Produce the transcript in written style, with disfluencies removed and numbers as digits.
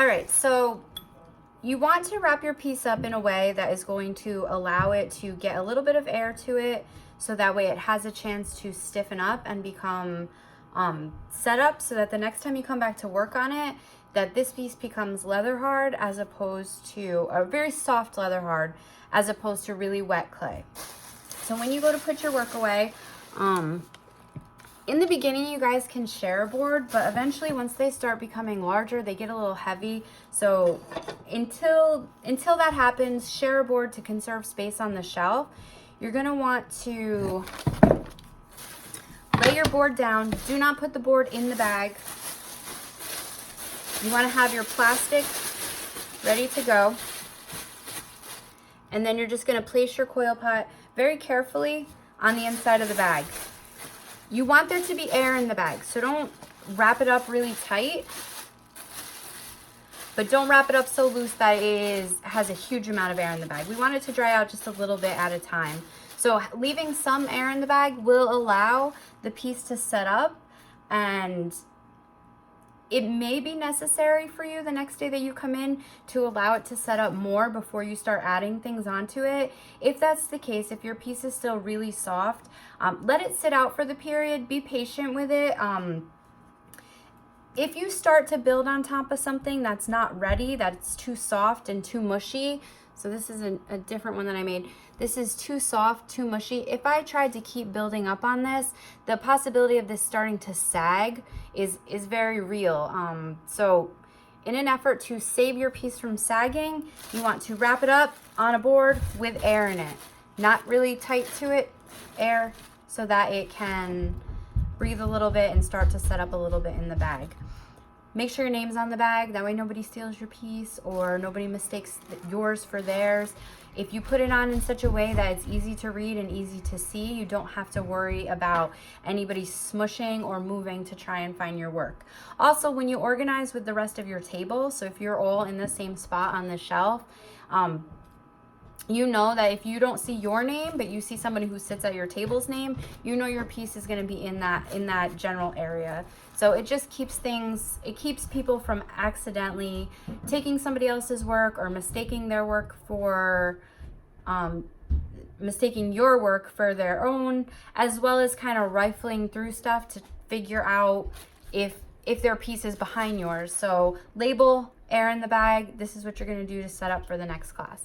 All right, so you want to wrap your piece up in a way that is going to allow it to get a little bit of air to it, so that way it has a chance to stiffen up and become set up, so that the next time you come back to work on it, that this piece becomes leather hard as opposed to a very soft leather hard as opposed to really wet clay. So when you go to put your work away, in the beginning, you guys can share a board, but eventually once they start becoming larger, they get a little heavy. So until that happens, share a board to conserve space on the shelf. You're gonna want to lay your board down. Do not put the board in the bag. You wanna have your plastic ready to go. And then you're just gonna place your coil pot very carefully on the inside of the bag. You want there to be air in the bag, so don't wrap it up really tight, but don't wrap it up so loose that it has a huge amount of air in the bag. We want it to dry out just a little bit at a time. So leaving some air in the bag will allow the piece to set up, and it may be necessary for you the next day that you come in to allow it to set up more before you start adding things onto it. If that's the case, if your piece is still really soft, let it sit out for the period. Be patient with it. If you start to build on top of something that's not ready, that's too soft and too mushy, so this is a different one that I made. This is too soft, too mushy. If I tried to keep building up on this, the possibility of this starting to sag is very real. So in an effort to save your piece from sagging, you want to wrap it up on a board with air in it. Not really tight to it, air, so that it can breathe a little bit and start to set up a little bit in the bag. Make sure your name's on the bag, that way nobody steals your piece or nobody mistakes yours for theirs. If you put it on in such a way that it's easy to read and easy to see, you don't have to worry about anybody smushing or moving to try and find your work. Also, when you organize with the rest of your table, so if you're all in the same spot on the shelf, you know that if you don't see your name, but you see somebody who sits at your table's name, you know your piece is going to be in that general area. So it just keeps people from accidentally taking somebody else's work or mistaking their work for, mistaking your work for their own, as well as kind of rifling through stuff to figure out if their piece is behind yours. So label air in the bag. This is what you're going to do to set up for the next class.